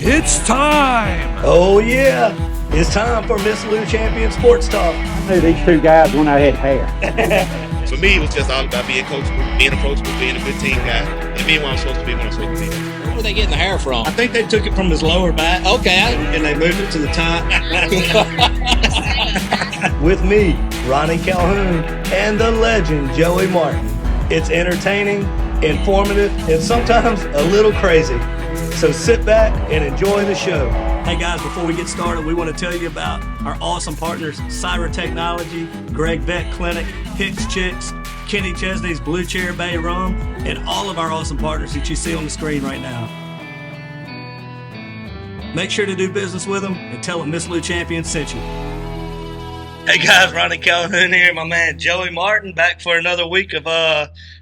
It's time! Oh yeah, it's time for Miss Lou Champion Sports Talk. I knew these two guys when I had hair. For me, it was just all about being coachable, being approachable, being a good team guy, and being what I'm supposed to be when I'm supposed to be. Where were they getting the hair from? I think they took it from his lower back. Okay. And they moved it to the top. With me, Ronnie Calhoun, and the legend, Joey Martin. It's entertaining, informative, and sometimes a little crazy. So sit back and enjoy the show. Hey guys, before we get started, we want to tell you about our awesome partners, Syrah Technology, Gregg Vet Clinic, Hicks Chicks, Kenny Chesney's Chair Bay Rum, and all of our awesome partners that you see on the screen right now. Make sure to do business with them and tell them Miss Lou Champion sent you. Hey guys, Ronnie Calhoun here, my man Joey Martin, back for another week of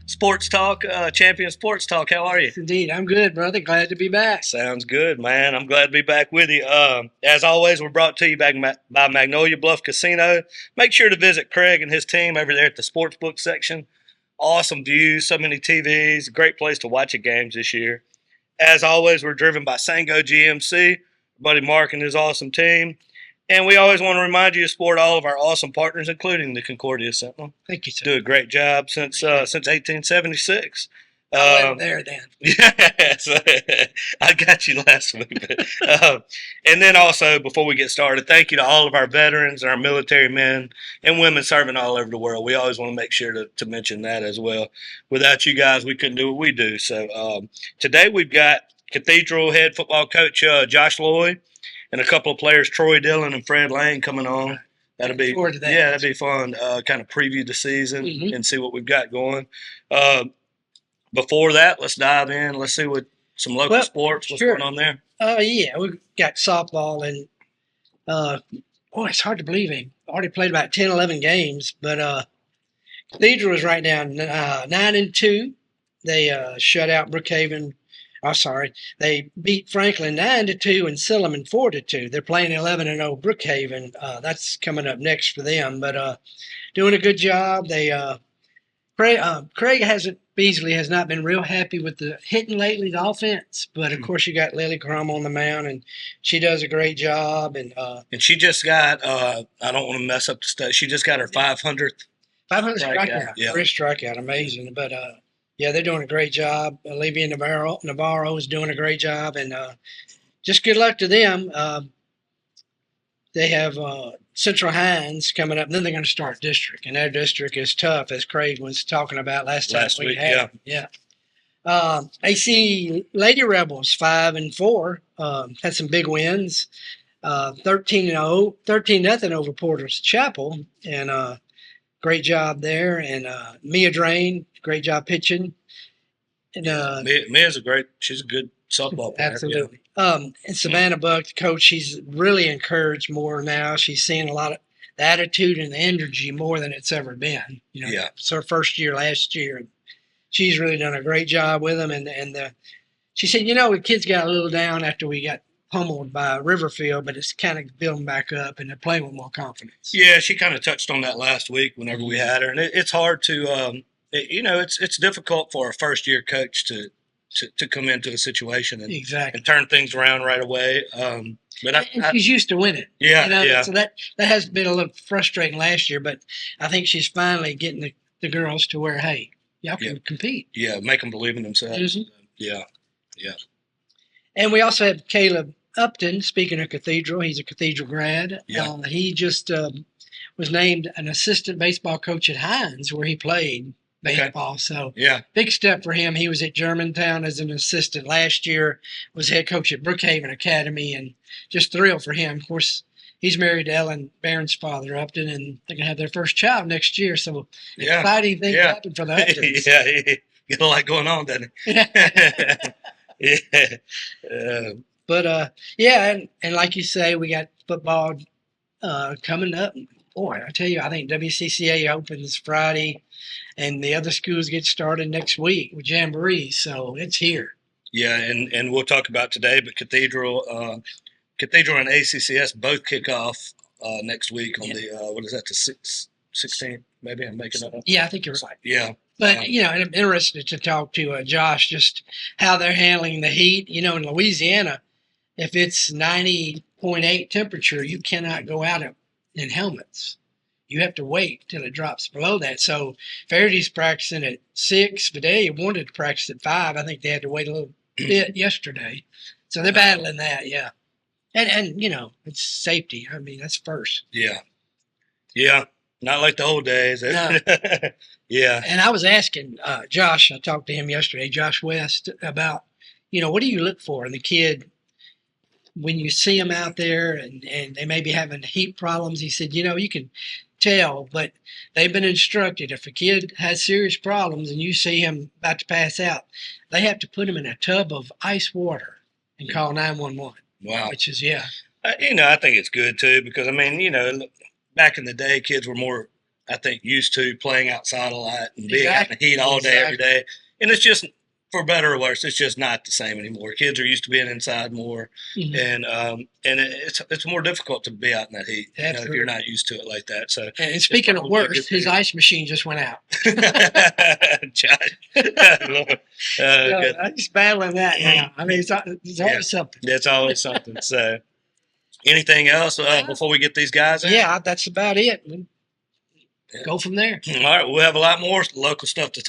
Sports Talk, Champion Sports Talk. How are you? Indeed, I'm good, brother. Glad to be back. Sounds good, man. I'm glad to be back with you. As always, we're brought to you by Magnolia Bluff Casino. Make sure to visit Craig and his team over there at the sportsbook section. Awesome views, so many TVs, great place to watch the games this year. As always, we're driven by Sango GMC, buddy Mark and his awesome team. And we always want to remind you to support all of our awesome partners, including the Concordia Sentinel. Thank you, sir. Do a great job since 1876. I wasn't there then. Yes, I got you last week. And then also, before we get started, thank you to all of our veterans and our military men and women serving all over the world. We always want to make sure to mention that as well. Without you guys, we couldn't do what we do. So today we've got Cathedral head football coach Josh Lloyd and a couple of players, Troy Dillon and Fred Lane, coming on. That'd be fun. Kind of preview the season and see what we've got going. Before that, let's dive in. Let's see what some local sports. What's going on there? Yeah, we've got softball, and it's hard to believe he already played about 10, 11 games. But Cathedral is right now 9-2. They shut out Brookhaven. They beat Franklin 9-2 and Silliman 4-2. They're playing 11-0 Brookhaven. That's coming up next for them. But doing a good job. They Craig Beasley has not been real happy with the hitting lately, the offense. But of course, you got Lily Crum on the mound, and she does a great job. And she just got I don't want to mess up the stat. She just got her 500th strikeout. Yeah. First strikeout, amazing. But yeah, they're doing a great job. Olivia Navarro is doing a great job, and just good luck to them. They have Central Hines coming up, and then they're going to start district, and their district is tough, as Craig was talking about last week. Yeah. AC Lady Rebels 5-4 had some big wins, 13-0 over Porter's Chapel, and great job there. And Mia Drain, great job pitching. And Mia's she's a good softball player. Absolutely. And Savannah Buck, the coach, she's really encouraged more now. She's seeing a lot of the attitude and the energy more than it's ever been. It's her first year last year. And she's really done a great job with them. And she said, the kids got a little down after we got pummeled by Riverfield, but it's kind of building back up, and they're playing with more confidence. Yeah, she kind of touched on that last week whenever we had her, and it's hard to, it's difficult for a first-year coach to come into a situation and turn things around right away. But she's used to winning. Yeah. So that has been a little frustrating last year, but I think she's finally getting the girls to where, hey, y'all can compete. Yeah, make them believe in themselves. Mm-hmm. Yeah. And we also have Caleb Upton, speaking of Cathedral. He's a Cathedral grad. Yeah. He just was named an assistant baseball coach at Hines, where he played baseball. Okay. So big step for him. He was at Germantown as an assistant last year, was head coach at Brookhaven Academy, and just thrilled for him. Of course, he's married to Ellen Barron's father, Upton, and they're going to have their first child next year. So exciting things happen for the Uptons. He got a lot going on, doesn't he? But and like you say, we got football coming up. Boy, I tell you, I think WCCA opens Friday, and the other schools get started next week with Jamboree, so it's here. Yeah, and we'll talk about today, but Cathedral and ACCS both kick off next week on the what is that, the 16th? Maybe I'm making that up. Yeah, I think you're right. Yeah. But, I'm interested to talk to Josh just how they're handling the heat. In Louisiana, if it's 90.8 temperature, you cannot go out in helmets. You have to wait till it drops below that. So Faraday's practicing at 6, but they wanted to practice at 5. I think they had to wait a little bit yesterday. So they're battling that, yeah. And you know, it's safety. I mean, that's first. Yeah. Yeah. Not like the old days. No. Yeah. And I was asking Josh, I talked to him yesterday, Josh West, about, you know, what do you look for in the kid when you see them out there and they may be having heat problems? He said, you know, you can tell, but they've been instructed if a kid has serious problems and you see him about to pass out, they have to put him in a tub of ice water and call 911. Wow. Which is, yeah. You know, I think it's good too because, I mean, you know, back in the day, kids were more, I think, used to playing outside a lot and being out in the heat all day, every day. And it's just, for better or worse, it's just not the same anymore. Kids are used to being inside more, and it's more difficult to be out in that heat, you know, if you're not used to it like that. So, and speaking of worse, his ice machine just went out. I'm just battling that now. I mean, it's always something. It's always something. So, anything else before we get these guys in? Yeah, that's about it. Go from there. All right, we'll have a lot more local stuff to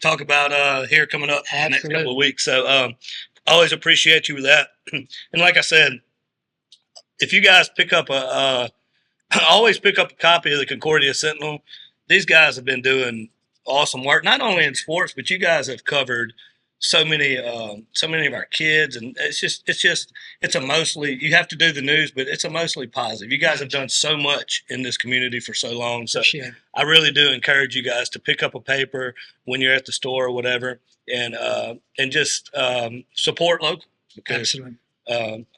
talk about here coming up in the next couple of weeks. So always appreciate you with that. And like I said, if you guys pick up always pick up a copy of the Concordia Sentinel. These guys have been doing awesome work, not only in sports, but you guys have covered so many of our kids, and it's a mostly, you have to do the news, but it's a mostly positive. You guys have done so much in this community for so long, so I really do encourage you guys to pick up a paper when you're at the store or whatever, and just support local, because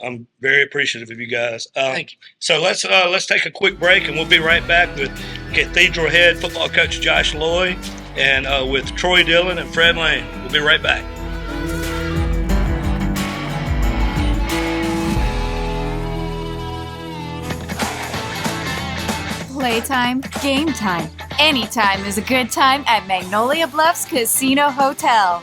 I'm very appreciative of you guys. Thank you. So let's take a quick break, and we'll be right back with Cathedral head football coach Josh Loy and with Troy Dillon and Fred Lane. We'll be right back. Playtime, game time. Anytime is a good time at Magnolia Bluffs Casino Hotel.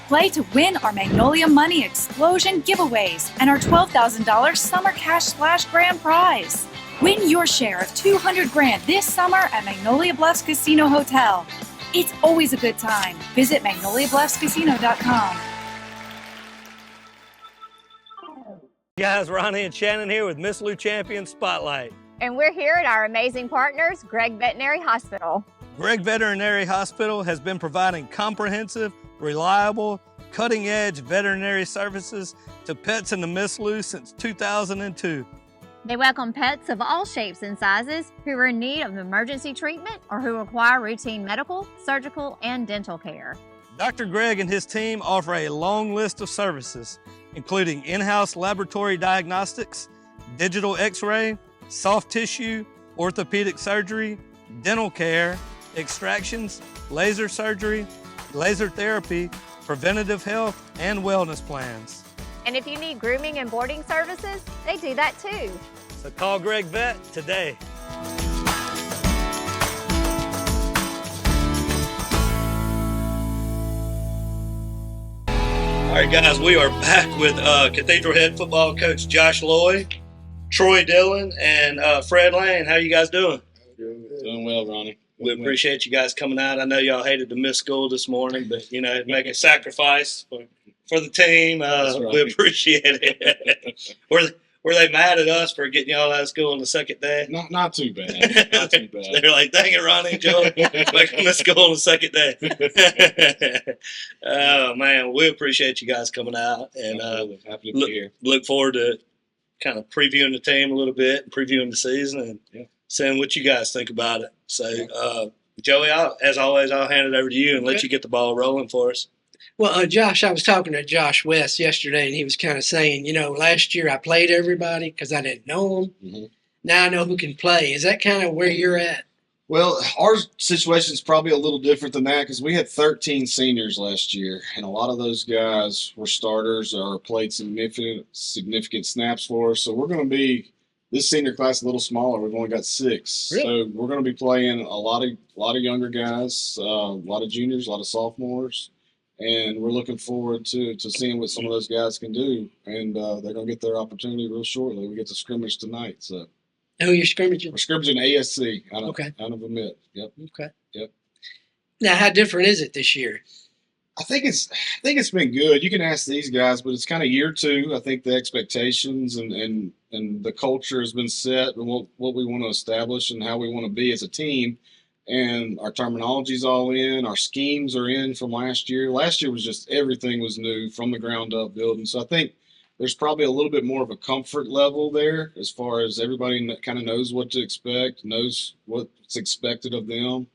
Play to win our Magnolia Money Explosion giveaways and our $12,000 Summer Cash Splash Grand Prize. Win your share of $200,000 this summer at Magnolia Bluffs Casino Hotel. It's always a good time. Visit magnoliabluffscasino.com. Guys, Ronnie and Shannon here with Miss Lou Champion Spotlight. And we're here at our amazing partners, Gregg Veterinary Hospital. Gregg Veterinary Hospital has been providing comprehensive, reliable, cutting-edge veterinary services to pets in the Miss Lou since 2002. They welcome pets of all shapes and sizes who are in need of emergency treatment or who require routine medical, surgical, and dental care. Dr. Gregg and his team offer a long list of services, including in-house laboratory diagnostics, digital x-ray, soft tissue, orthopedic surgery, dental care, extractions, laser surgery, laser therapy, preventative health, and wellness plans. And if you need grooming and boarding services, they do that too. So call Gregg Vet today. All right, guys, we are back with Cathedral head football coach Josh Loy, Troy Dillon, and Fred Lane. How you guys doing? Doing well, Ronnie. We appreciate you guys coming out. I know y'all hated to miss school this morning, but, you know, make a sacrifice for the team. Right. We appreciate it. Were they mad at us for getting y'all out of school on the second day? Not too bad. Not too bad. They're like, dang it, Ronnie, Joe, making miss school on the second day. Oh, man, we appreciate you guys coming out. And happy to be here. Look forward to kind of previewing the team a little bit and previewing the season and seeing what you guys think about it. So, Joey, as always, I'll hand it over to you and let you get the ball rolling for us. Well, Josh, I was talking to Josh West yesterday, and he was kind of saying, you know, last year I played everybody because I didn't know them. Mm-hmm. Now I know who can play. Is that kind of where you're at? Well, our situation is probably a little different than that because we had 13 seniors last year, and a lot of those guys were starters or played significant snaps for us. So we're going to be this senior class a little smaller. We've only got 6, really? So we're going to be playing a lot of younger guys, a lot of juniors, a lot of sophomores. and we're looking forward to seeing what some of those guys can do. And they're going to get their opportunity real shortly. We get to scrimmage tonight, so Who are you scrimmaging? we're scrimmaging ASC out of Okay. Amit. Yep. Okay. Yep. Now, how different is it this year? I think it's been good. You can ask these guys, but it's kind of year two. I think the expectations and the culture has been set, and what we want to establish and how we want to be as a team. And our terminology's all in. Our schemes are in from last year. Last year was just everything was new from the ground up building. So I think there's probably a little bit more of a comfort level there as far as everybody kind of knows what to expect, knows what's expected of them,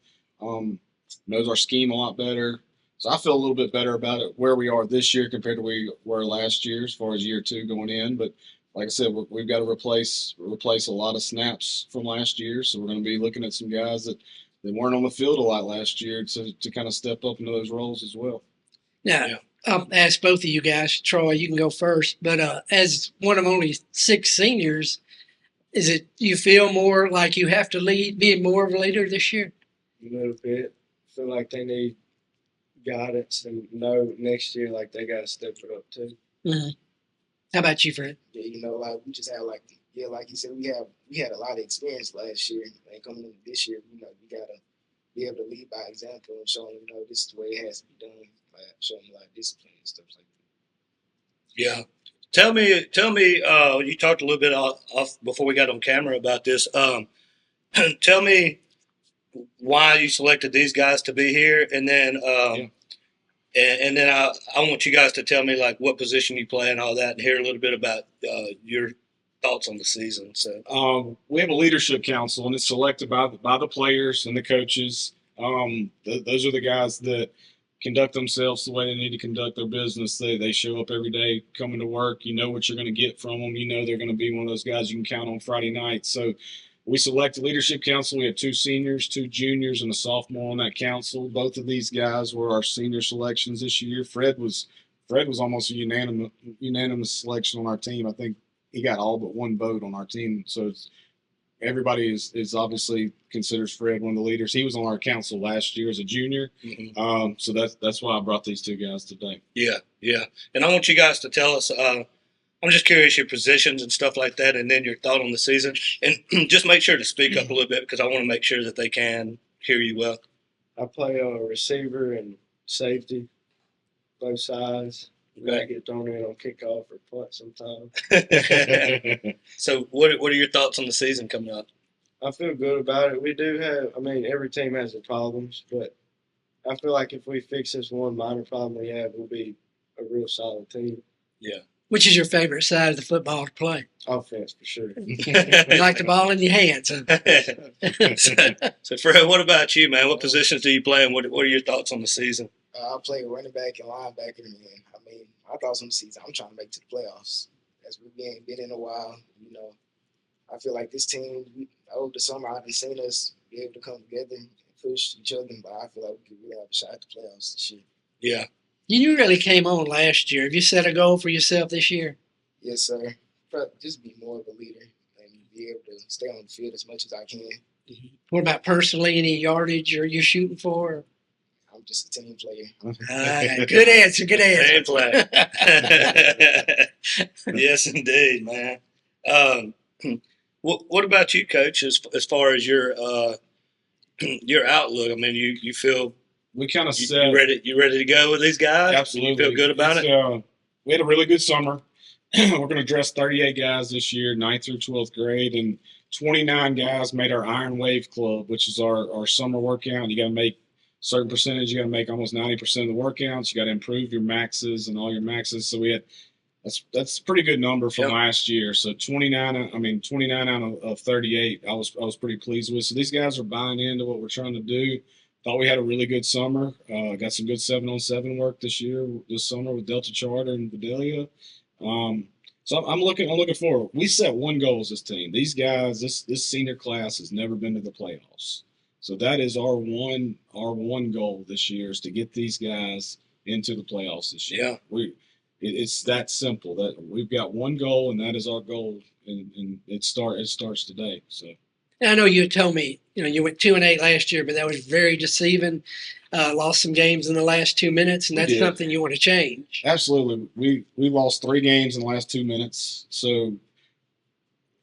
knows our scheme a lot better. So I feel a little bit better about it where we are this year compared to where we were last year as far as year two going in. But like I said, we've got to replace a lot of snaps from last year. So we're going to be looking at some guys that weren't on the field a lot last year to kind of step up into those roles as well. Now, I'll ask both of you guys. Troy, you can go first. But as one of only 6 seniors, is it you feel more like you have to be more of a leader this year? A little bit. Feel like they need guidance and know next year like they got to step it up too. Mm-hmm. How about you, Fred? Yeah, like we just had like you said, we had a lot of experience last year, and coming into this year, we gotta be able to lead by example and show them, this is the way it has to be done. Like show them like discipline and stuff like that. Yeah. Tell me. You talked a little bit off before we got on camera about this. Tell me why you selected these guys to be here, and then and then I want you guys to tell me like what position you play and all that, and hear a little bit about your thoughts on the season. So we have a leadership council, and it's selected by the players and the coaches. Those are the guys that conduct themselves the way they need to conduct their business. They show up every day coming to work. You know what you're going to get from them. You know they're going to be one of those guys you can count on Friday night. So we select a leadership council. We have 2 seniors, 2 juniors, and a sophomore on that council. Both of these guys were our senior selections this year. Fred was almost a unanimous selection on our team. I think he got all but 1 vote on our team. So everybody is obviously considers Fred one of the leaders. He was on our council last year as a junior. Mm-hmm. So that's why I brought these 2 guys today. Yeah. And I want you guys to tell us, I'm just curious your positions and stuff like that, and then your thought on the season. And just make sure to speak up a little bit because I want to make sure that they can hear you well. I play a receiver and safety, both sides. I get thrown in on kickoff or punt sometimes. So what are your thoughts on the season coming up? I feel good about it. We do have, every team has their problems, but I feel like if we fix this one minor problem we have, we'll be a real solid team. Yeah. Which is your favorite side of the football to play? Offense, for sure. You like the ball in your hands. Huh? So, Fred, what about you, man? What positions do you play, and what are your thoughts on the season? I play running back and linebacker, and my thoughts on the season, I'm trying to make it to the playoffs. As we've been in a while, I feel like this team, over the summer, I've seen us be able to come together and push each other, but I feel like we could really have a shot at the playoffs this year. Yeah. You really came on last year. Have you set a goal for yourself this year? Yes, sir. Probably just be more of a leader and be able to stay on the field as much as I can. Mm-hmm. What about personally, any yardage you're shooting for? I'm just a team player. Good answer. Good answer. Team player. Yes, indeed, man. What about you, Coach? As far as your outlook, you feel we kind of you ready to go with these guys? Absolutely. You feel good about it? We had a really good summer. We're going to dress 38 guys this year, 9th through 12th grade, and 29 guys made our Iron Wave Club, which is our summer workout. You got to make a certain percentage. You got to make almost 90% of the workouts. You got to improve your maxes and all your maxes. So we had that's a pretty good number from last year. So 29 out of 38, I was pretty pleased with. So these guys are buying into what we're trying to do. Thought we had a really good summer. Got some good 7-on-7 work this summer with Delta Charter and Vidalia. So I'm looking forward. We set one goal as this team. These guys, this senior class has never been to the playoffs. So that is our one goal this year is to get these guys into the playoffs this year. Yeah. It's that simple. That we've got one goal, and that is our goal, and it starts today. So And I know you had told me, you went 2-8 last year, but that was very deceiving. Lost some games in the last 2 minutes, and We that's did. something you want to change. Absolutely. We lost 3 games in the last 2 minutes. So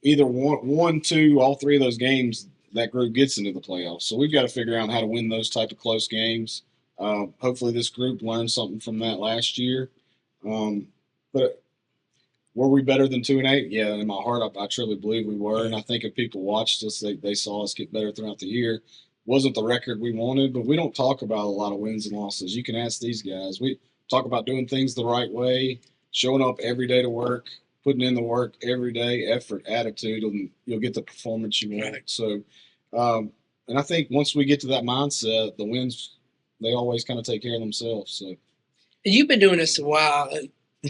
either one, two, all 3 of those games, that group gets into the playoffs. So we've got to figure out how to win those type of close games. Hopefully this group learned something from that last year. But were we better than 2-8? Yeah, in my heart, I truly believe we were. And I think if people watched us, they saw us get better throughout the year. Wasn't the record we wanted, but we don't talk about a lot of wins and losses. You can ask these guys. We talk about doing things the right way, showing up every day to work, putting in the work every day, effort, attitude, and you'll get the performance you want. So, and I think once we get to that mindset, the wins, they always kind of take care of themselves. So, And you've been doing this a while.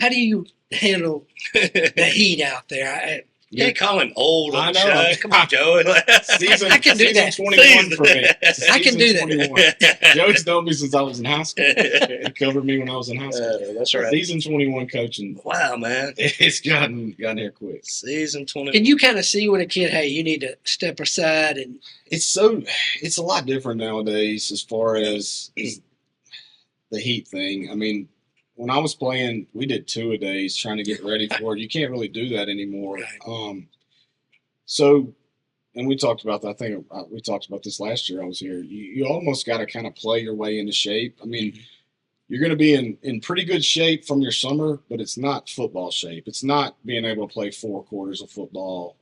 How do you handle the heat out there? You can't call him old on the I know. show. Come on, Joe. season, I can do season that. 21 for me. I can do that. 21. Joey's known me since I was in high school. He covered me when I was in high school. That's right. Season 21 coaching. Wow, man. It's gotten here quick. Season 21. Can you kind of see when a kid, hey, you need to step aside? And It's a lot different nowadays as far as the heat thing. I mean, when I was playing, we did 2-a-days trying to get ready for it. You can't really do that anymore. Right. So, and we talked about that. I think we talked about this last year I was here. You almost got to kind of play your way into shape. I mean, you're going to be in pretty good shape from your summer, but it's not football shape. It's not being able to play 4 quarters of football.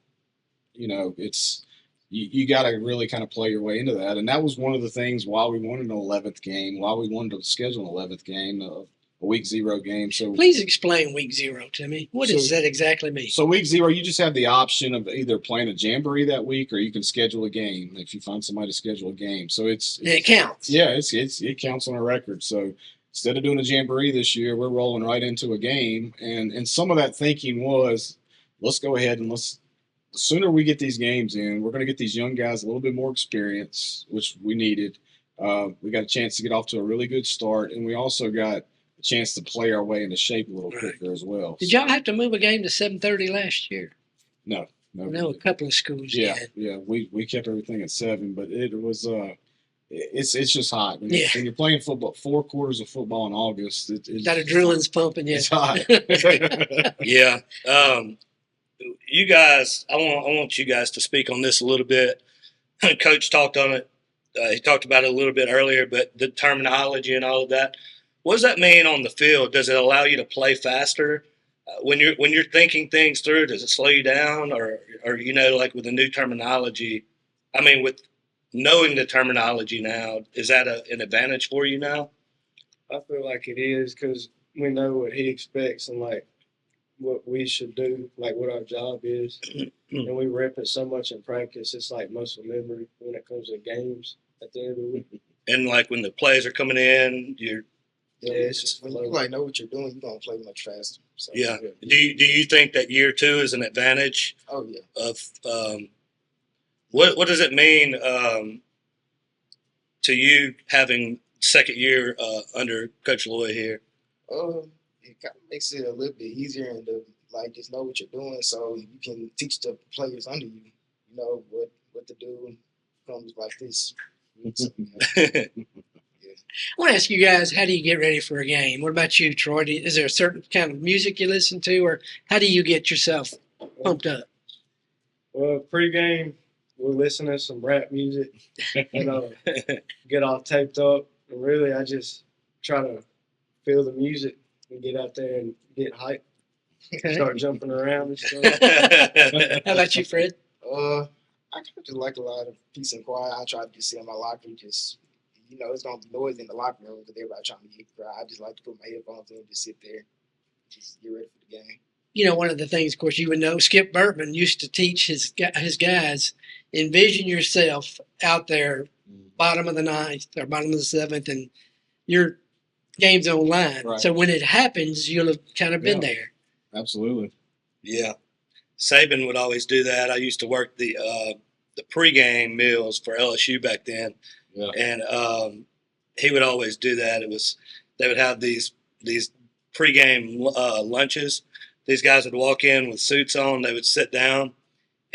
It's you got to really kind of play your way into that. And that was one of the things why we wanted an 11th game, why we wanted to schedule an 11th game, a week 0 game. So please explain week 0 to me. What does that exactly mean? So week 0, you just have the option of either playing a jamboree that week, or you can schedule a game if you find somebody to schedule a game. So it counts. Yeah, it counts on a record. So instead of doing a jamboree this year, we're rolling right into a game. And some of that thinking was, let's go ahead and the sooner we get these games in, we're going to get these young guys a little bit more experience, which we needed. We got a chance to get off to a really good start, and we also got chance to play our way into shape a little quicker as well. Did y'all have to move a game to 7:30 last year? No. I know a couple of schools did. Yeah. We kept everything at 7, but it was it's just hot. When you're playing football, 4 quarters of football in August, that adrenaline's pumping. Yeah, it's hot. Yeah. You guys, I want you guys to speak on this a little bit. Coach talked on it. He talked about it a little bit earlier, but the terminology and all of that. What does that mean on the field? Does it allow you to play faster? When you're thinking things through, does it slow you down, or like with the new terminology? I mean, with knowing the terminology now, is that an advantage for you now? I feel like it is, because we know what he expects and like what we should do, like what our job is, and we rep it so much in practice. It's like muscle memory when it comes to games at the end of the week. And like when the plays are coming in, it's just when you know what you're doing, you're gonna play much faster. So, yeah. Do you think that year 2 is an advantage? Oh yeah. Of what does it mean to you having second year under Coach Lloyd here? It kind of makes it a little bit easier and to just know what you're doing, so you can teach the players under you, what to do when it comes like this. So, I want to ask you guys, how do you get ready for a game? What about you, Troy? Is there a certain kind of music you listen to, or how do you get yourself pumped up? Well, pre-game, we'll listen to some rap music and get all taped up. And really, I just try to feel the music and get out there and get hyped. Okay. Start jumping around and stuff. How about you, Fred? I kind of just like a lot of peace and quiet. I try to just sit in my locker and just, it's going to be noise in the locker room because everybody trying to get quiet. I just like to put my headphones in and just sit there, just get ready for the game. One of the things, of course, you would know, Skip Burtman used to teach his guys, envision yourself out there, bottom of the 9th or bottom of the 7th, and your game's online. Right. So when it happens, you'll have kind of been there. Absolutely. Yeah. Saban would always do that. I used to work the pregame meals for LSU back then. Yeah. And he would always do that. They would have these pregame lunches. These guys would walk in with suits on. They would sit down,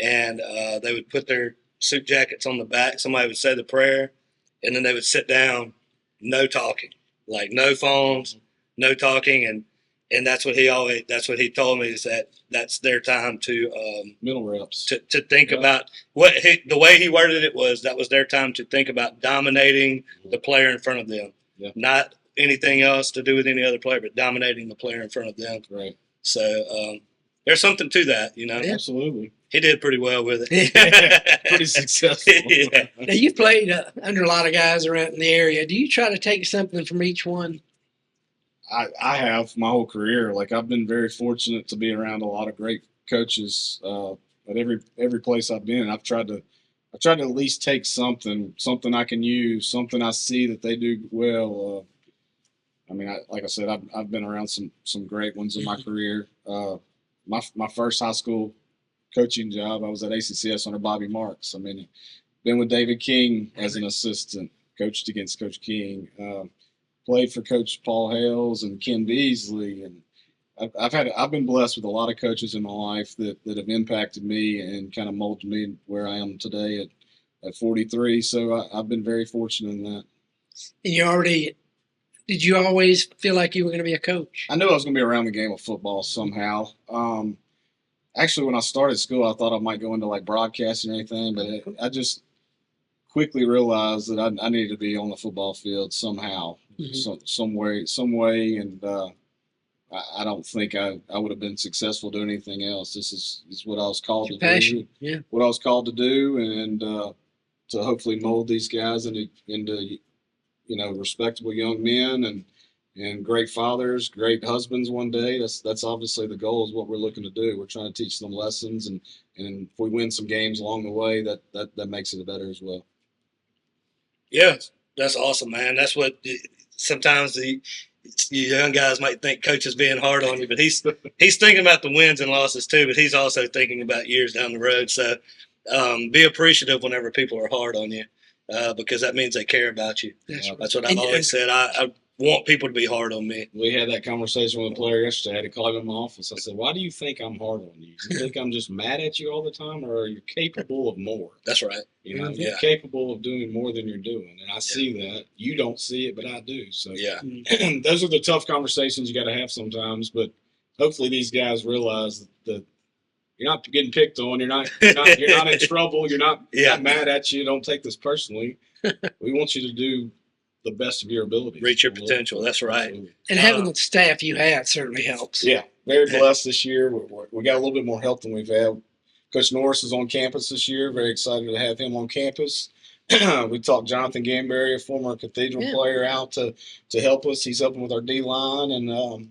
and they would put their suit jackets on the back. Somebody would say the prayer, and then they would sit down, no talking, like no phones, no talking, and that's what he told me, is that that's their time to Middle reps to think about the way he worded it was that was their time to think about dominating the player in front of them, not anything else to do with any other player, but dominating the player in front of them. Right. So there's something to that, you know. Absolutely. He did pretty well with it. Pretty successful. Yeah. Now, you've played under a lot of guys around in the area. Do you try to take something from each one? I have my whole career. Like, I've been very fortunate to be around a lot of great coaches at every place I've been. I've tried to at least take something I can use, something I see that they do well. I mean, like I said, I've been around some great ones in my career. My first high school coaching job, I was at ACCS under Bobby Marks. I mean, been with David King as an assistant, coached against Coach King, played for Coach Paul Hales and Ken Beasley, and I've been blessed with a lot of coaches in my life that have impacted me and kind of molded me where I am today at 43. So I've been very fortunate in that. And did you always feel like you were going to be a coach? I knew I was going to be around the game of football somehow. Actually, when I started school, I thought I might go into like broadcasting or anything, but I just quickly realized that I needed to be on the football field somehow, some way, and I don't think I would have been successful doing anything else. This is what I was called to do. Yeah. What I was called to do, and to hopefully mold these guys into respectable young men and great fathers, great husbands one day. That's obviously the goal, is what we're looking to do. We're trying to teach them lessons, and if we win some games along the way, that makes it better as well. Yeah, that's awesome, man. That's what sometimes the young guys might think coach is being hard on you, but he's thinking about the wins and losses too, but he's also thinking about years down the road. So be appreciative whenever people are hard on you, because that means they care about you. That's what I've always said. I want people to be hard on me. We had that conversation with a player yesterday. I had to call him in my office. I said, "Why do you think I'm hard on you? Do you think I'm just mad at you all the time, or are you capable of more?" That's right. You're capable of doing more than you're doing, and I see that. You don't see it, but I do. So those are the tough conversations you got to have sometimes. But hopefully, these guys realize that you're not getting picked on. You're not in trouble. You're not mad at you. Don't take this personally. We want you to do the best of your ability. Reach your potential. That's right. Absolutely. And having the staff you had certainly helps. Yeah, very blessed this year. We got a little bit more help than we've had. Coach Norris is on campus this year. Very excited to have him on campus. We talked Jonathan Gamberry, a former Cathedral player, out to help us. He's helping with our D-line, and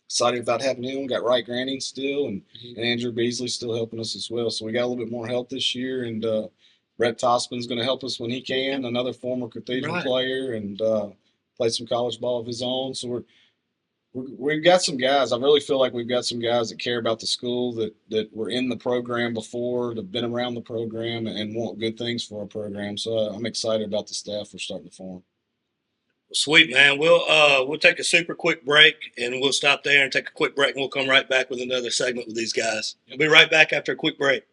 excited about having him. Got Wright Granting still, and Andrew Beasley still helping us as well. So we got a little bit more help this year, and Brett Tospin's going to help us when he can, another former Cathedral player, and played some college ball of his own. So we've got some guys. I really feel like we've got some guys that care about the school, that were in the program before, that have been around the program, and want good things for our program. So I'm excited about the staff we're starting to form. Sweet, man. We'll take a super quick break, and we'll stop there and take a quick break, and we'll come right back with another segment with these guys. We'll be right back after a quick break.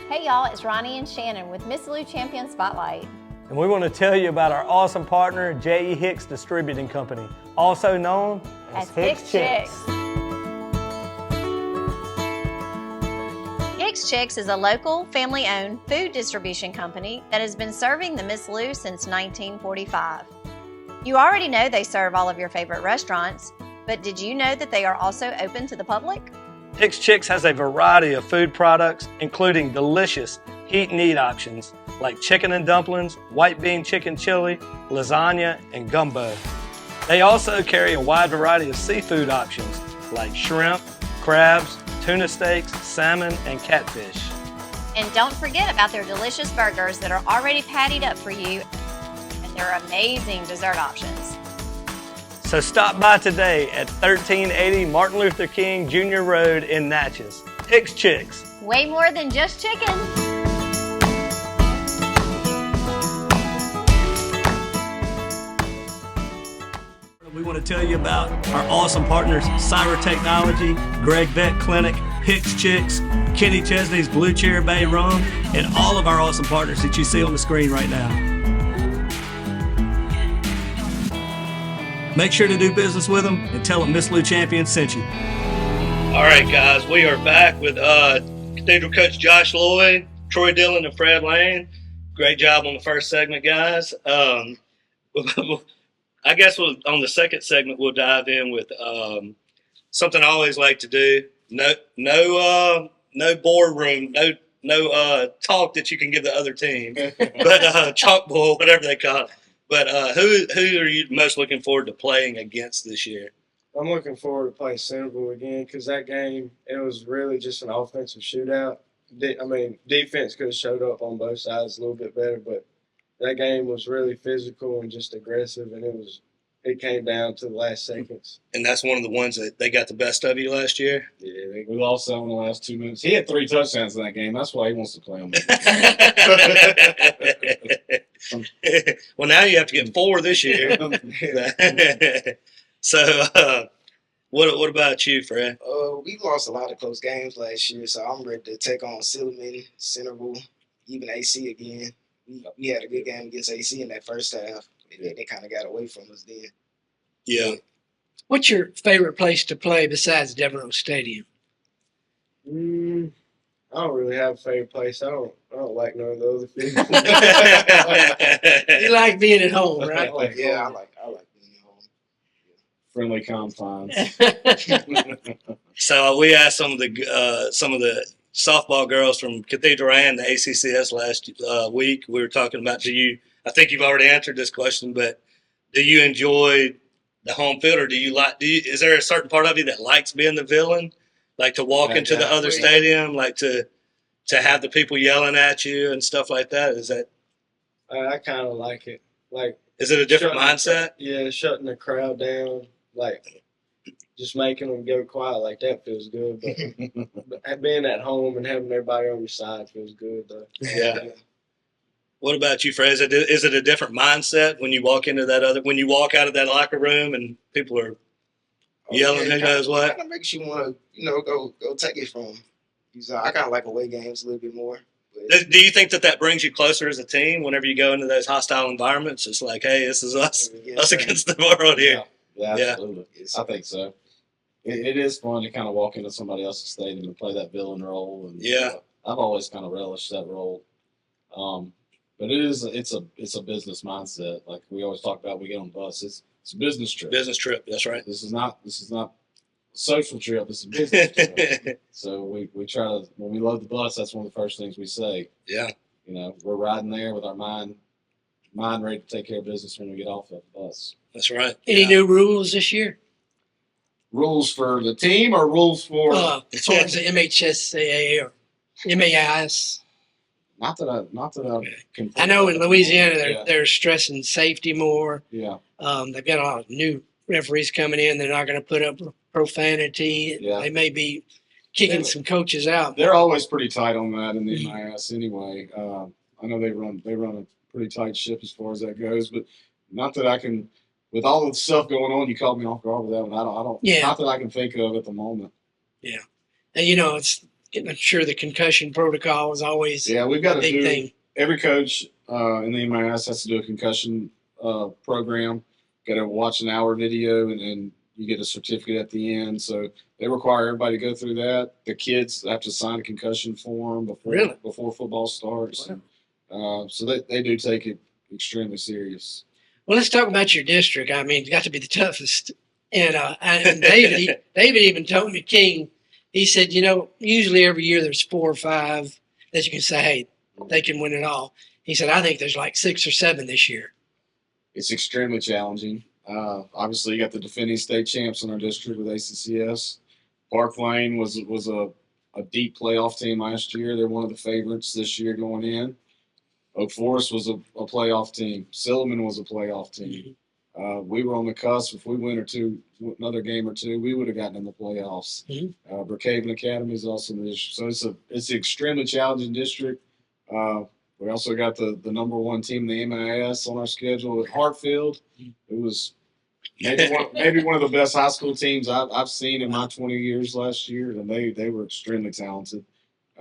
Hey y'all, it's Ronnie and Shannon with Miss Lou Champion Spotlight. And we want to tell you about our awesome partner, J.E. Hicks Distributing Company, also known as Hicks Chicks. Hicks Chicks is a local, family-owned food distribution company that has been serving the Miss Lou since 1945. You already know they serve all of your favorite restaurants, but did you know that they are also open to the public? Hicks Chicks has a variety of food products, including delicious heat and eat options like chicken and dumplings, white bean chicken chili, lasagna, and gumbo. They also carry a wide variety of seafood options like shrimp, crabs, tuna steaks, salmon, and catfish. And don't forget about their delicious burgers that are already pattied up for you, and their amazing dessert options. So stop by today at 1380 Martin Luther King Jr. Road in Natchez. Hicks Chicks. Way more than just chicken. We want to tell you about our awesome partners, Syrah Technology, Gregg Vet Clinic, Hicks Chicks, Kenny Chesney's Chair Bay Rum, and all of our awesome partners that you see on the screen right now. Make sure to do business with them and tell them Miss Lou Champion sent you. All right, guys, we are back with Cathedral Coach Josh Lloyd, Troy Dillon, and Fred Lane. Great job on the first segment, guys. I guess on the second segment, we'll dive in with something I always like to do. No boardroom, no talk that you can give the other team, but chalkboard, whatever they call it. But who are you most looking forward to playing against this year? I'm looking forward to playing Centerville again because that game, it was really just an offensive shootout. Defense could have showed up on both sides a little bit better, but that game was really physical and just aggressive, and it came down to the last seconds. And that's one of the ones that they got the best of you last year? Yeah, we lost that in the last 2 minutes. He had 3 touchdowns in that game. That's why he wants to play them. Well, now you have to get 4 this year. So, what about you, Fred? We lost a lot of close games last year, so I'm ready to take on Silverman, Centerville, even AC again. We had a good game against AC in that first half. They kind of got away from us then. Yeah. What's your favorite place to play besides Devereaux Stadium? I don't really have a favorite place. I don't like none of the other fields. You like being at home, right? I like being at home. Friendly confines. So we asked some of the softball girls from Cathedral and the ACCS last week. We were talking about, I think you've already answered this question, but do you enjoy the home field, or is there a certain part of you that likes being the villain? Like to walk into the other stadium, like to have the people yelling at you and stuff like that? Is that? I kind of like it. Like, is it a different mindset? Yeah, shutting the crowd down, like just making them go quiet, like that feels good. But being at home and having everybody on your side feels good, though. Yeah. What about you, Fred? Is it a different mindset when you walk into when you walk out of that locker room and people are yelling who knows what? It kind of makes you want to, go take it from them. I kind of like away games a little bit more. Do you think that brings you closer as a team whenever you go into those hostile environments? It's like, hey, this is us against the world here. Yeah, absolutely. I think so. It is fun to kind of walk into somebody else's stadium and play that villain role. And, I've always kind of relished that role. But it's a business mindset. Like we always talk about, we get on the bus. It's a business trip. Business trip. That's right. This is not a social trip. It's a business trip. So we try to, when we load the bus, that's one of the first things we say. Yeah. We're riding there with our mind ready to take care of business when we get off the bus. That's right. Any new rules this year? Rules for the team or rules for as far as the MHSAA or MAIS? Not that I can. I know in Louisiana they're stressing safety more. Yeah. They've got a lot of new referees coming in. They're not going to put up profanity. Yeah. They may be kicking some coaches out. They're always pretty tight on that in the MIS anyway. I know they run a pretty tight ship as far as that goes, but not that I can. With all the stuff going on, you caught me off guard with that one. I don't. Yeah. Not that I can think of at the moment. Yeah, and I'm sure the concussion protocol is always we've got a big thing. Every coach in the MIS has to do a concussion program. Got to watch an hour video, and you get a certificate at the end. So they require everybody to go through that. The kids have to sign a concussion form before football starts. Wow. So they do take it extremely serious. Well, let's talk about your district. I mean, it's got to be the toughest. And David even told me, King, he said, usually every year there's 4 or 5 that you can say, hey, they can win it all. He said, I think there's like 6 or 7 this year. It's extremely challenging. Obviously, you got the defending state champs in our district with ACCS. Park Lane was a deep playoff team last year. They're one of the favorites this year going in. Oak Forest was a playoff team. Silliman was a playoff team. We were on the cusp. If we win another game or two, we would have gotten in the playoffs. Brookhaven Academy is also in the district. So it's an extremely challenging district. We also got the number 1 team in the MIS on our schedule at Hartfield. It was maybe one of the best high school teams I've seen in my 20 years last year, and they were extremely talented.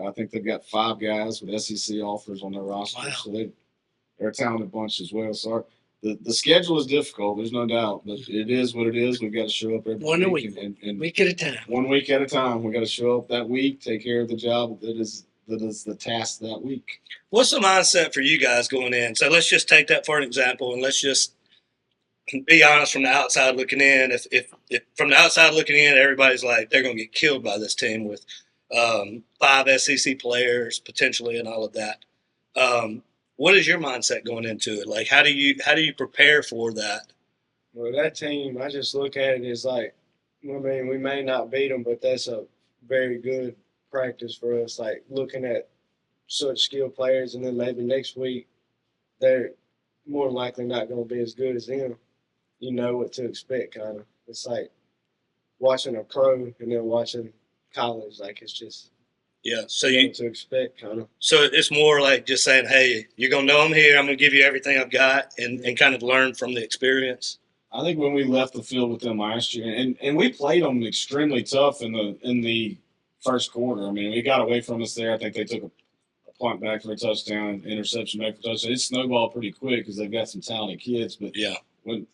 I think they've got 5 guys with SEC offers on their roster, so they're a talented bunch as well. So the schedule is difficult, there's no doubt, but it is what it is. We've got to show up every week. And week at a time. 1 week at a time. We got to show up that week, take care of the job that is the task that week. What's the mindset for you guys going in? So let's just take that for an example, and let's just be honest from the outside looking in. If from the outside looking in, everybody's like they're going to get killed by this team with 5 SEC players potentially and all of that. What is your mindset going into it? Like, how do you prepare for that? Well, that team, I just look at it as like, I mean, we may not beat them, but that's a very good practice for us. Like looking at such skilled players, and then maybe next week they're more likely not going to be as good as them. You know what to expect, kind of. It's like watching a pro and then watching college. Like it's just. Yeah, so what to expect, kind of. So it's more like just saying, hey, you're going to know I'm here. I'm going to give you everything I've got and kind of learn from the experience. I think when we left the field with them last year, and we played them extremely tough in the first quarter. I mean, we got away from us there. I think they took a punt back for a touchdown, interception back for a touchdown. It snowballed pretty quick because they've got some talented kids. But yeah, when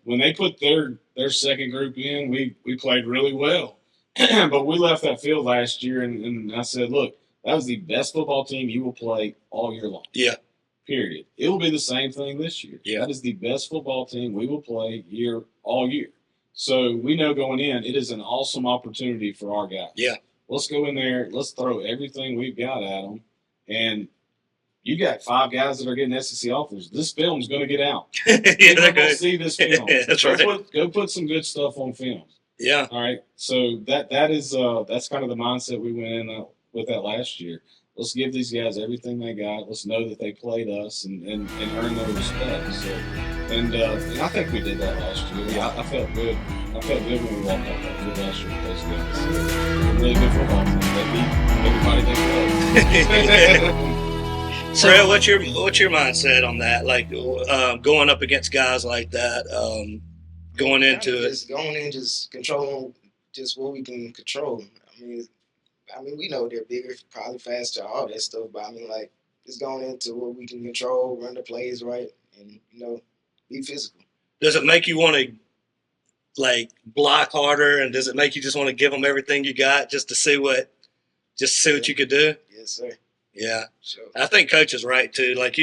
they put their second group in, we played really well. But we left that field last year, and I said, look, that was the best football team you will play all year long. Yeah. Period. It will be the same thing this year. Yeah. That is the best football team we will play all year. So we know going in, it is an awesome opportunity for our guys. Yeah. Let's go in there. Let's throw everything we've got at them. And you got 5 guys that are getting SEC offers. This film's going to get out. You're going to see this film. That's right. Go put some good stuff on film. Yeah. All right. So that's kind of the mindset we went in with that last year. Let's give these guys everything they got. Let's know that they played us and earn their respect. So, and I think we did that last year. Yeah. I felt good. I felt good when we walked out that field last year with those guys. So, really good football team. They beat everybody they played. So, Fred, what's your mindset on that? Like going up against guys like that, going into it. Just going in, just controlling just what we can control. I mean, we know they're bigger, probably faster, all that stuff. But I mean, like, just going into what we can control, run the plays right, and be physical. Does it make you want to like block harder, and does it make you just want to give them everything you got just to see what you could do? Yes, sir. Yeah, sure. I think Coach is right too. Like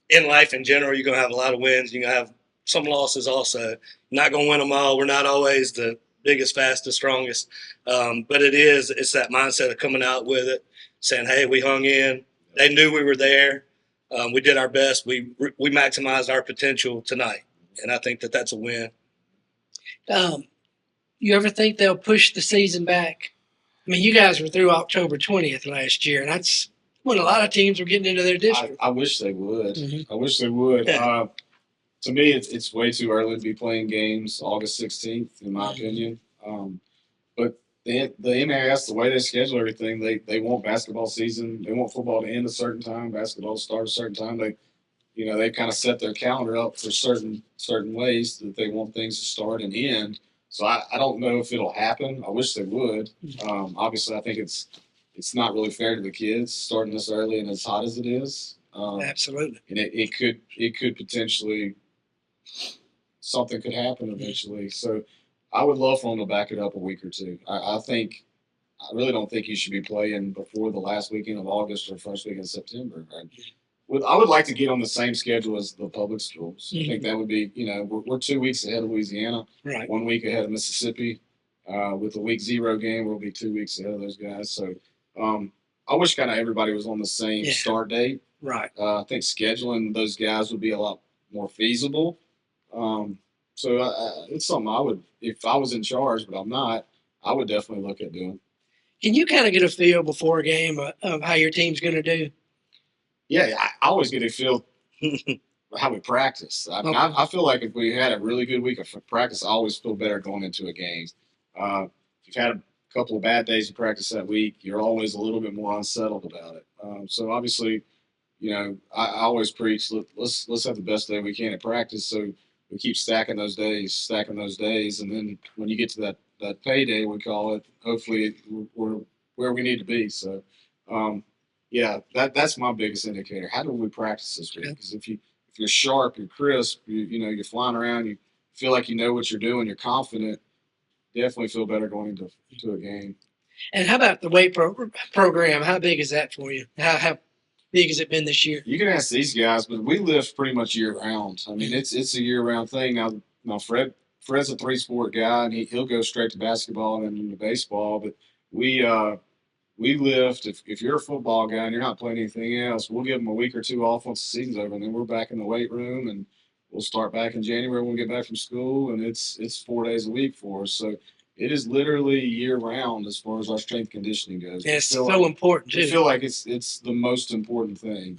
in life in general, you're gonna have a lot of wins. You're gonna have some losses also. You're not gonna win them all. We're not always the biggest, fastest, strongest. But it's that mindset of coming out with it, saying, hey, we hung in. They knew we were there. We did our best. We maximized our potential tonight. And I think that's a win. You ever think they'll push the season back? I mean, you guys were through October 20th last year, and that's when a lot of teams were getting into their district. I wish they would. Mm-hmm. I wish they would. To me, it's way too early to be playing games August 16th, in my opinion. But the NAS, the way they schedule everything, they want basketball season. They want football to end a certain time, basketball to start a certain time. They kind of set their calendar up for certain ways that they want things to start and end. So I don't know if it'll happen. I wish they would. Obviously, I think it's not really fair to the kids starting this early and as hot as it is. Absolutely. And it could potentially something could happen eventually. So I would love for them to back it up a week or two. I really don't think you should be playing before the last weekend of August or first week in September. I would like to get on the same schedule as the public schools. I think that would be, we're 2 weeks ahead of Louisiana, right. 1 week ahead of Mississippi. With the week 0 game, we'll be 2 weeks ahead of those guys. So I wish kind of everybody was on the same start date. Right. I think scheduling those guys would be a lot more feasible. So it's something I would, if I was in charge, but I'm not, I would definitely look at doing. Can you kind of get a feel before a game of how your team's going to do? Yeah, I always get a feel how we practice. I feel like if we had a really good week of practice, I always feel better going into a game. If you've had a couple of bad days of practice that week, you're always a little bit more unsettled about it. So obviously, I always preach, let's have the best day we can at practice. So we keep stacking those days, and then when you get to that payday, we call it, hopefully we're where we need to be. So, yeah, that's my biggest indicator. How do we practice this week? Because if you're sharp, you're crisp, you're flying around, you feel like you know what you're doing, you're confident, definitely feel better going into a game. And how about the weight program? How big is that for you? How big has it been this year? You can ask these guys, but we lift pretty much year round. I mean, it's a year round thing. Now Fred's a 3-sport guy, and he'll go straight to basketball and then into baseball. But we lift. If you're a football guy and you're not playing anything else, we'll give them a week or two off once the season's over, and then we're back in the weight room, and we'll start back in January when we get back from school, and it's 4 days a week for us. So it is literally year round as far as our strength conditioning goes. Yeah, it's so important too. I feel like it's the most important thing.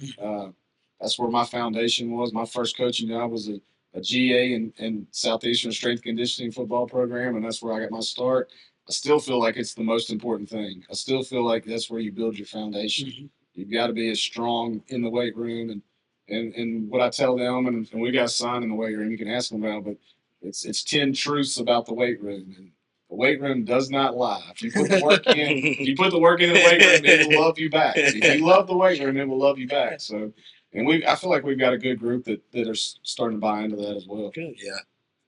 That's where my foundation was. My first coaching job was a GA in Southeastern Strength Conditioning football program, and that's where I got my start. I still feel like it's the most important thing. I still feel like that's where you build your foundation. Mm-hmm. You've got to be as strong in the weight room, and what I tell them, and we got a sign in the weight room you can ask them about, but it's 10 truths about the weight room. And the weight room does not lie. If you put the work in, the weight room, it will love you back. If you love the weight room, it will love you back. So, and I feel like we've got a good group that are starting to buy into that as well. Good. Yeah.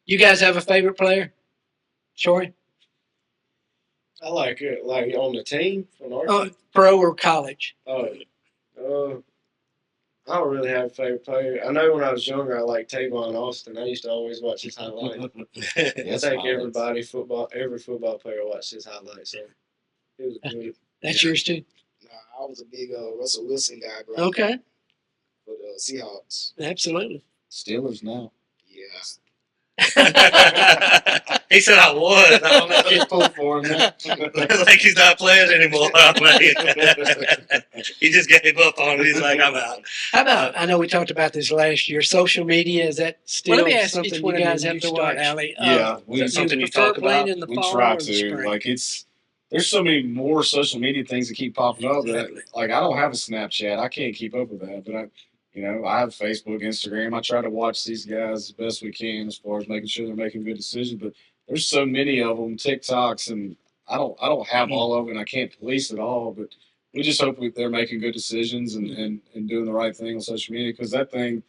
You guys have a favorite player? Shorty? I like it, like on the team, on our team. Pro or college? I don't really have a favorite player. I know when I was younger, I liked Tavon Austin. I used to always watch his highlights. I think every football player watched his highlights. So it was good. That's yours too? I was a big Russell Wilson guy. Okay. For the Seahawks. Absolutely. Steelers now. Yeah. He said I was. I don't know. Keep pulling for him. Like he's not playing anymore. He just gave up on it. He's like, I'm out. How about, I know we talked about this last year, social media, is that still Let me ask something each one you of guys you have to start, watch? Allie. Yeah. Is that something you talk about? In the We fall try or the to. spring? Like there's so many more social media things that keep popping up that I don't have a Snapchat. I can't keep up with that, but I have Facebook, Instagram. I try to watch these guys as best we can as far as making sure they're making good decisions. But there's so many of them, TikToks, and I don't have all of them, and I can't police it all. But we just hope they're making good decisions and doing the right thing on social media, because that thing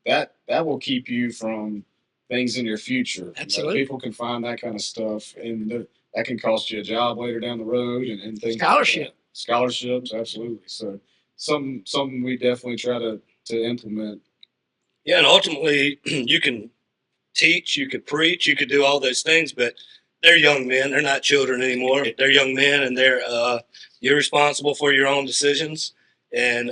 that will keep you from things in your future. Absolutely. People can find that kind of stuff, and that can cost you a job later down the road and things. Scholarship. Like that. Scholarships, absolutely. So something we definitely try to implement. Yeah, and ultimately, you can teach, you could preach, you could do all those things, but they're young men. They're not children anymore. They're young men, and you're responsible for your own decisions. And,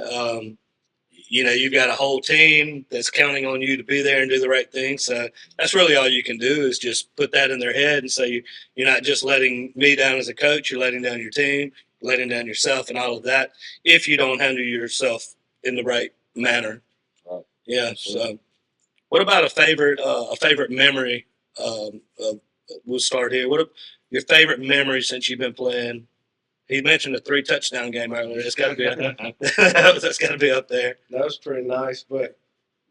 you've got a whole team that's counting on you to be there and do the right thing. So that's really all you can do is just put that in their head and say, you're not just letting me down as a coach, you're letting down your team, letting down yourself and all of that if you don't handle yourself in the right manner. Right. Yeah. So what about a favorite memory? We'll start here. What your favorite memory since you've been playing? He mentioned a 3-touchdown game earlier. It's got to be that's got to be up there. That was pretty nice. But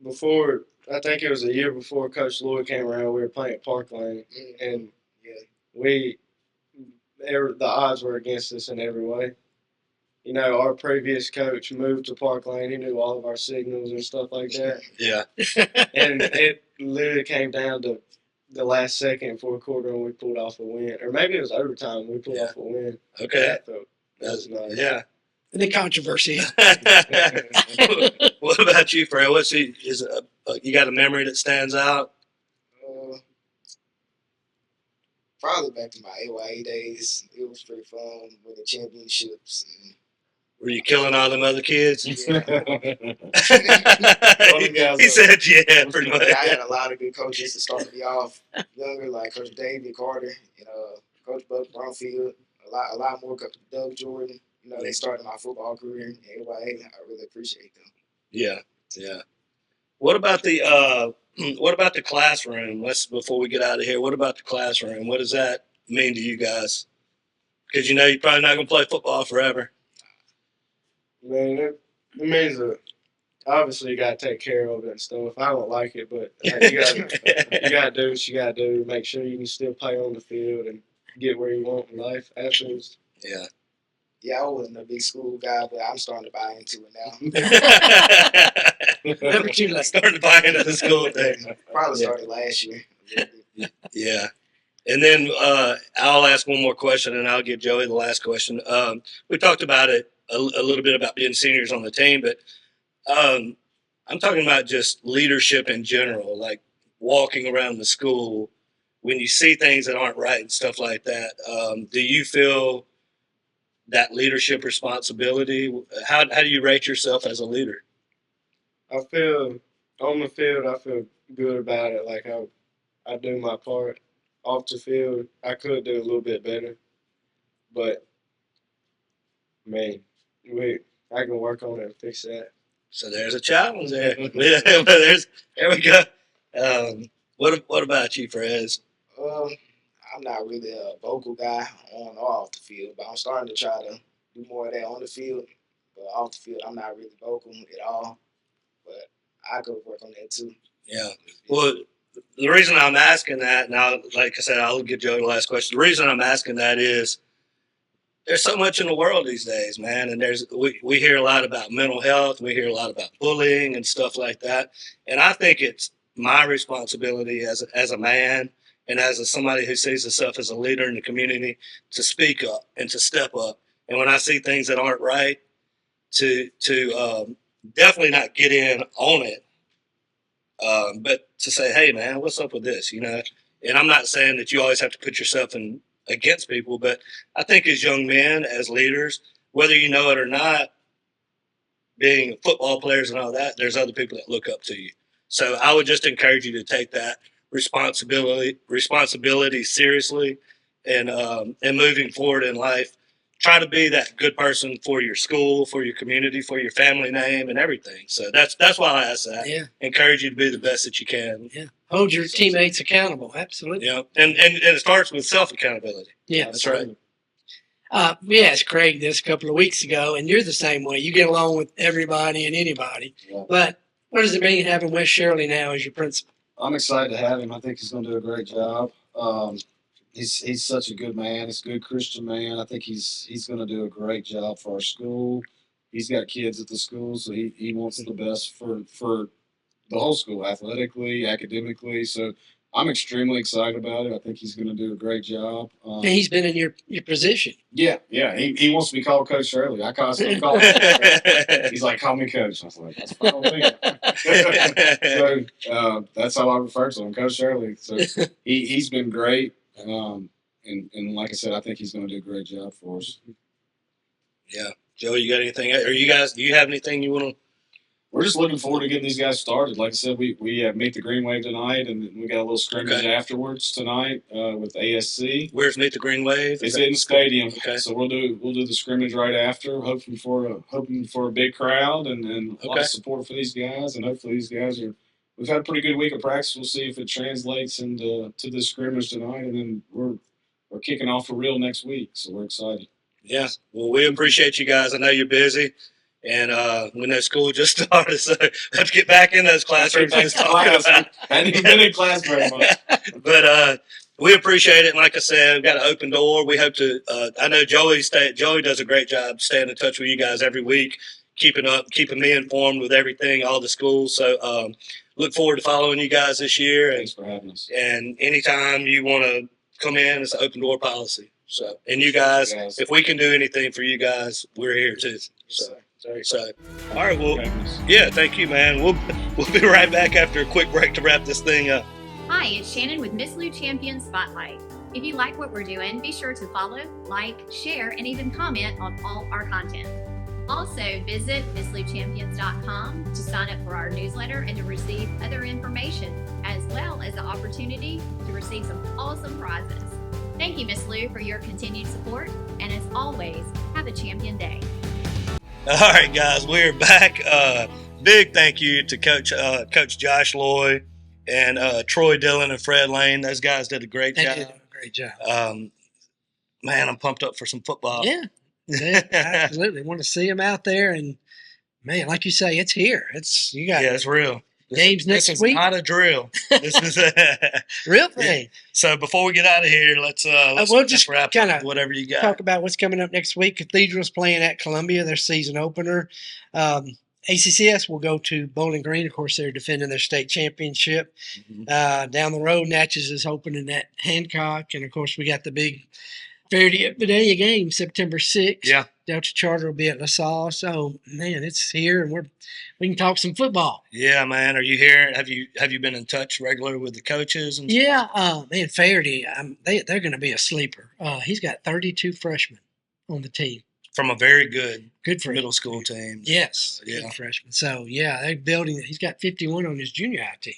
before, I think it was a year before Coach Lloyd came around, we were playing at Park Lane, and the odds were against us in every way. Our previous coach moved to Park Lane. He knew all of our signals and stuff like that. Yeah. And it literally came down to the last second, fourth quarter, and we pulled off a win. Or maybe it was overtime. We pulled off a win. Okay. That was nice. Yeah. The controversy. What about you, Fred? You got a memory that stands out? Probably back to my AYA days. It was pretty fun with the championships. Were you killing all them other kids? Yeah. He said, yeah, pretty much. I had a lot of good coaches to start me off younger, like Coach David Carter and Coach Buck Bromfield. A lot more, Doug Jordan. They started my football career in AYA. I really appreciate them. Yeah, yeah. What about the classroom? Before we get out of here, what about the classroom? What does that mean to you guys? Because you're probably not going to play football forever. Man, it means obviously you gotta take care of it and stuff. I don't like it, but you gotta do what you gotta do. Make sure you can still play on the field and get where you want in life afterwards. Yeah. Yeah, I wasn't a big school guy, but I'm starting to buy into it now. Never too late. Starting to buy into the school thing. Probably started last year. Yeah. And then I'll ask one more question, and I'll give Joey the last question. We talked about it a little bit about being seniors on the team, but I'm talking about just leadership in general, like walking around the school when you see things that aren't right and stuff like that. Do you feel that leadership responsibility? How do you rate yourself as a leader? I feel on the field, I feel good about it. Like I do my part. Off the field, I could do a little bit better, but man, I can work on it and fix that. So there's a challenge there. There we go. What about you, Frez? I'm not really a vocal guy on or off the field, but I'm starting to try to do more of that on the field. But off the field, I'm not really vocal at all. But I could work on that too. Yeah. Well, the reason I'm asking that, now, like I said, I'll give Joe the last question. The reason I'm asking that is there's so much in the world these days, man. And we hear a lot about mental health. We hear a lot about bullying and stuff like that. And I think it's my responsibility as a man and as somebody who sees himself as a leader in the community to speak up and to step up. And when I see things that aren't right, to definitely not get in on it, but to say, hey, man, what's up with this, you know? And I'm not saying that you always have to put yourself in against people, but I think as young men, as leaders, whether you know it or not, being football players and all that, there's other people that look up to you. So I would just encourage you to take that responsibility seriously, and moving forward in life, try to be that good person for your school, for your community, for your family name, and everything. So that's why I ask that. Yeah. Encourage you to be the best that you can. Yeah. Hold your teammates accountable. Absolutely. Yeah. And it starts with self accountability. Yeah. That's right. We asked Craig this a couple of weeks ago, and you're the same way. You get along with everybody and anybody. Yeah. But what does it mean having Wes Shirley now as your principal? I'm excited to have him. I think he's going to do a great job. He's such a good man. He's a good Christian man. I think he's going to do a great job for our school. He's got kids at the school, so he wants the best for the whole school, athletically, academically. So I'm extremely excited about it. I think he's going to do a great job. And he's been in your position. Yeah. He wants to be called Coach Shirley. I constantly call him. He's like, call me Coach. I was like, that's fine with me. So that's how I refer to him, Coach Shirley. So he's been great. And like I said, I think he's going to do a great job for us. Yeah. Joe, you got anything? Or you guys, do you have anything you want to? We're just looking forward to getting these guys started. Like I said, we meet the Green Wave tonight, and we got a little scrimmage afterwards tonight with ASC. Where's Meet the Green Wave? It's in the stadium. Okay. So we'll do the scrimmage right after, hoping for a big crowd and a lot of support for these guys, and hopefully these guys are. We've had a pretty good week of practice. We'll see if it translates into the scrimmage tonight, and then we're kicking off for real next week. So we're excited. Yeah. Well, we appreciate you guys. I know you're busy. And we know school just started, so let's get back in those classrooms and talk about. Hadn't even been in class very much. But we appreciate it. And like I said, we've got an open door. We hope to. I know Joey does a great job staying in touch with you guys every week, keeping me informed with everything, all the schools. So look forward to following you guys this year. Thanks for having us. And anytime you want to come in, it's an open door policy. So, and you guys, if we can do anything for you guys, we're here too. So, all right, well, yeah, thank you, man. We'll be right back after a quick break to wrap this thing up. Hi, it's Shannon with Miss Lou Champion Spotlight. If you like what we're doing, be sure to follow, like, share, and even comment on all our content. Also, visit MissLouChampions.com to sign up for our newsletter and to receive other information, as well as the opportunity to receive some awesome prizes. Thank you, Miss Lou, for your continued support, and as always, have a champion day. All right, guys, we're back. Big thank you to Coach Josh Loy and Troy Dillon and Fred Lane. Those guys did a great job. They did a great job. Man, I'm pumped up for some football. Yeah, absolutely. Want to see them out there and man, like you say, it's here. You got it's real. games next this is week. not a drill. This is Real thing. So before we get out of here, let's we'll just wrap kinda up whatever you got. Talk about what's coming up next week. Cathedral's playing at Columbia, their season opener. ACCS will go to Bowling Green. Of course, they're defending their state championship. Down the road, Natchez is opening at Hancock. And, of course, we got the big Vidalia game September 6th. Yeah. Delta Charter will be at LaSalle. So, man, it's here, and we can talk some football. Yeah, man. Are you here? Have you been in touch regular with the coaches? And yeah, man, Faraday, they're going to be a sleeper. He's got 32 freshmen on the team. From a very good freshman. Middle school team. Yes, yeah. Good freshman. So, yeah, they're building. He's got 51 on his junior high team.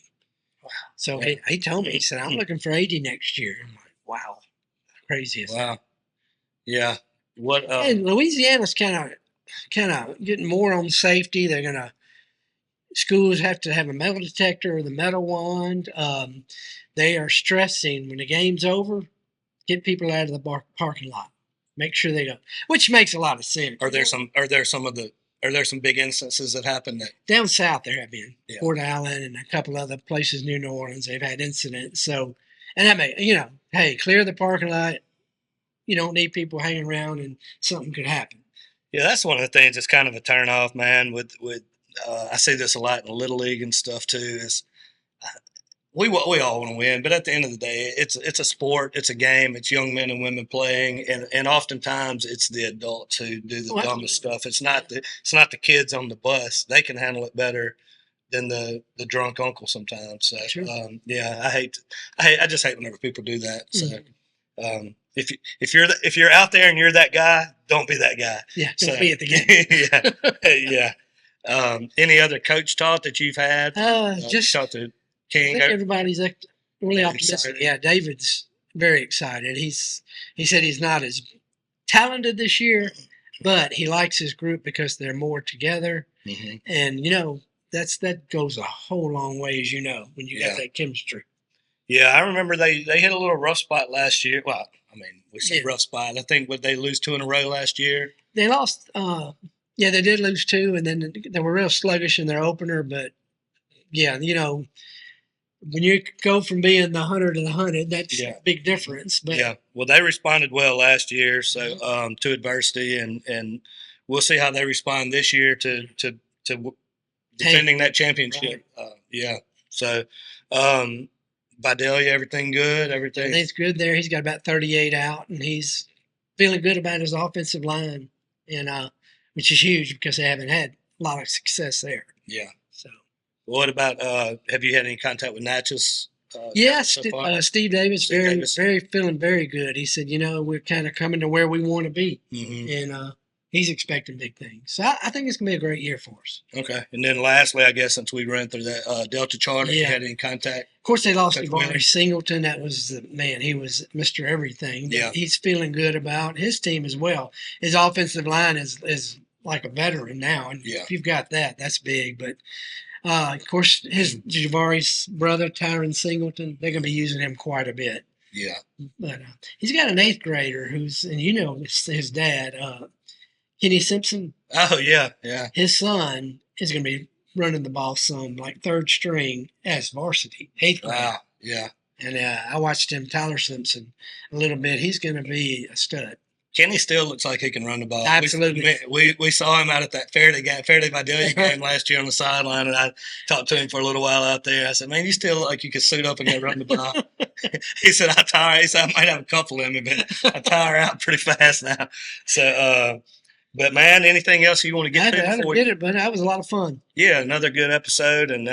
Wow. So, he told me, he said, I'm looking for 80 next year. I'm like, wow. Crazy. Wow. Yeah. And Louisiana's kind of getting more on safety. They're going to – schools have to have a metal detector or the metal wand. They are stressing when the game's over, get people out of the parking lot. Make sure they don't, which makes a lot of sense. Are there some big instances that happen that down south there have been Fort Allen and a couple other places near New Orleans? They've had incidents. So, and that may, hey, clear the parking lot. You don't need people hanging around, and something could happen. Yeah, that's one of the things that's kind of a turnoff, man. With I see this a lot in the Little League and stuff too. Is we all want to win, but at the end of the day, it's a sport, it's a game, it's young men and women playing, and oftentimes it's the adults who do the dumbest stuff. It's not the kids on the bus. They can handle it better than the drunk uncle sometimes. So sure. I just hate whenever people do that. So if you're out there and you're that guy, don't be that guy. Yeah, don't be at the game. yeah. Any other coach talk that you've had? Just talk to King. I think everybody's really optimistic. Excited. Yeah, David's very excited. He said he's not as talented this year, but he likes his group because they're more together. Mm-hmm. And that goes a whole long way, as when you got that chemistry. Yeah, I remember they hit a little rough spot last year. Well, I mean, we said rough spot. I think would they lose 2 in a row last year? They lost. They did lose 2, and then they were real sluggish in their opener. But when you go from being the 100 to the 100, that's a big difference. But well, they responded well last year, so to adversity, and we'll see how they respond this year to defending that championship. Right. So Vidalia, everything good? Everything's good there. He's got about 38 out, and he's feeling good about his offensive line, and which is huge because they haven't had a lot of success there. Yeah. So. What about, have you had any contact with Natchez? Steve Davis, feeling very good. He said, we're kind of coming to where we want to be. Mm-hmm. And he's expecting big things. So I think it's going to be a great year for us. Okay. And then lastly, I guess, since we ran through that, Delta Charter, you had any contact? Of course, they lost Doré Singleton. That was he was Mr. Everything. Yeah. He's feeling good about his team as well. His offensive line is like a veteran now. And if you've got that, that's big. But of course, his Javari's brother, Tyron Singleton, they're going to be using him quite a bit. Yeah. But he's got an 8th grader who's, and his dad, Kenny Simpson. Oh, yeah. His son is going to be running the ball some, like 3rd string as varsity, 8th grade. Wow, yeah. And I watched him, Tyler Simpson, a little bit. He's going to be a stud. Kenny still looks like he can run the ball. Absolutely. We saw him out at that Faraday Vidalia game last year on the sideline, and I talked to him for a little while out there. I said, man, you still look like you could suit up and go run the ball. He said, I might have a couple in me, but I tire out pretty fast now. So, but man, anything else you want to get to? I did it, but that was a lot of fun. Yeah, another good episode, and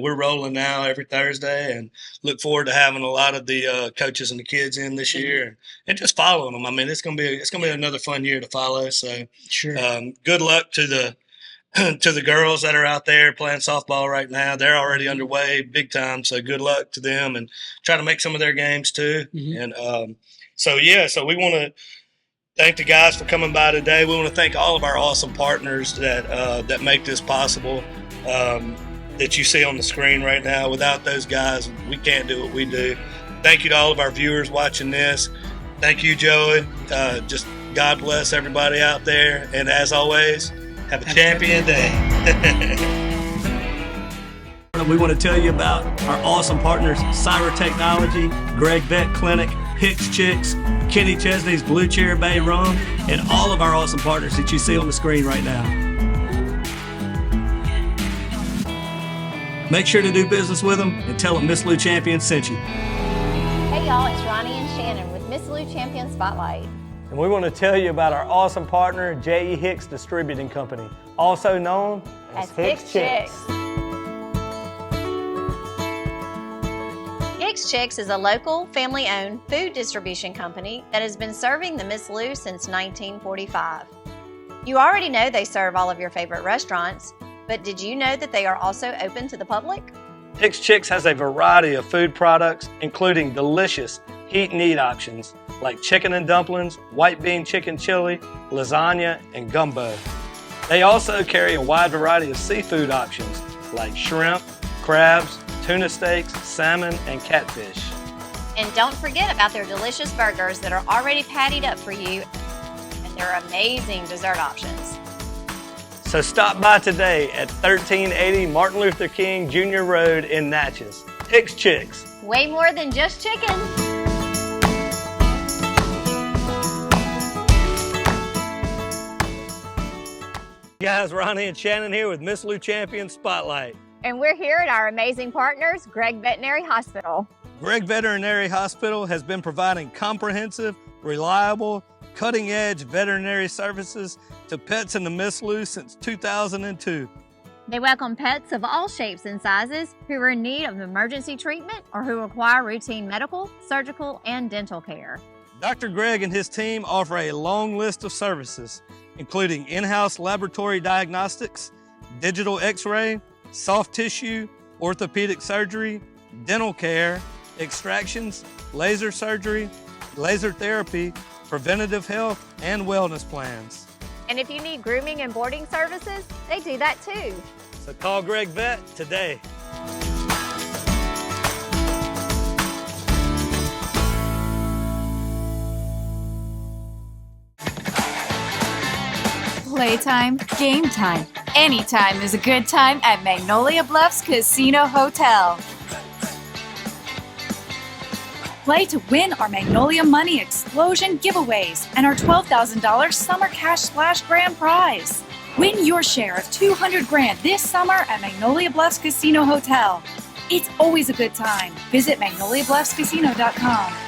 we're rolling now every Thursday, and look forward to having a lot of the coaches and the kids in this year, and just following them. I mean, it's gonna be another fun year to follow. So, sure. Good luck to the girls that are out there playing softball right now. They're already underway big time. So good luck to them, and try to make some of their games too. Mm-hmm. And so we want to thank the guys for coming by today. We want to thank all of our awesome partners that make this possible, that you see on the screen right now. Without those guys, we can't do what we do. Thank you to all of our viewers watching this. Thank you, Joey. Just God bless everybody out there. And as always, Have a champion day. We want to tell you about our awesome partners, Syrah Technology, Gregg Vet Clinic, Hicks Chicks, Kenny Chesney's Blue Chair Bay Rum, and all of our awesome partners that you see on the screen right now. Make sure to do business with them and tell them Miss Lou Champion sent you. Hey y'all, it's Ronnie and Shannon with Miss Lou Champion Spotlight. And we want to tell you about our awesome partner, J.E. Hicks Distributing Company, also known as Hicks Chicks. Hicks Chicks is a local, family-owned food distribution company that has been serving the Miss Lou since 1945. You already know they serve all of your favorite restaurants, but did you know that they are also open to the public? Hicks Chicks has a variety of food products, including delicious heat and eat options like chicken and dumplings, white bean chicken chili, lasagna, and gumbo. They also carry a wide variety of seafood options like shrimp, crabs, tuna steaks, salmon, and catfish. And don't forget about their delicious burgers that are already pattied up for you, and their amazing dessert options. So stop by today at 1380 Martin Luther King Jr. Road in Natchez. Hicks Chicks. Way more than just chicken. Guys, Ronnie and Shannon here with Miss Lou Champion Spotlight. And we're here at our amazing partners, Gregg Veterinary Hospital. Gregg Veterinary Hospital has been providing comprehensive, reliable, cutting-edge veterinary services to pets in the Miss Lou since 2002. They welcome pets of all shapes and sizes who are in need of emergency treatment or who require routine medical, surgical, and dental care. Dr. Gregg and his team offer a long list of services, including in-house laboratory diagnostics, digital x-ray, soft tissue, orthopedic surgery, dental care, extractions, laser surgery, laser therapy, preventative health, and wellness plans. And if you need grooming and boarding services, they do that too. So call Gregg Vet today. Playtime, game time. Anytime is a good time at Magnolia Bluffs Casino Hotel. Play to win our Magnolia Money Explosion giveaways and our $12,000 Summer Cash Splash Grand Prize. Win your share of $200,000 this summer at Magnolia Bluffs Casino Hotel. It's always a good time. Visit MagnoliaBluffsCasino.com.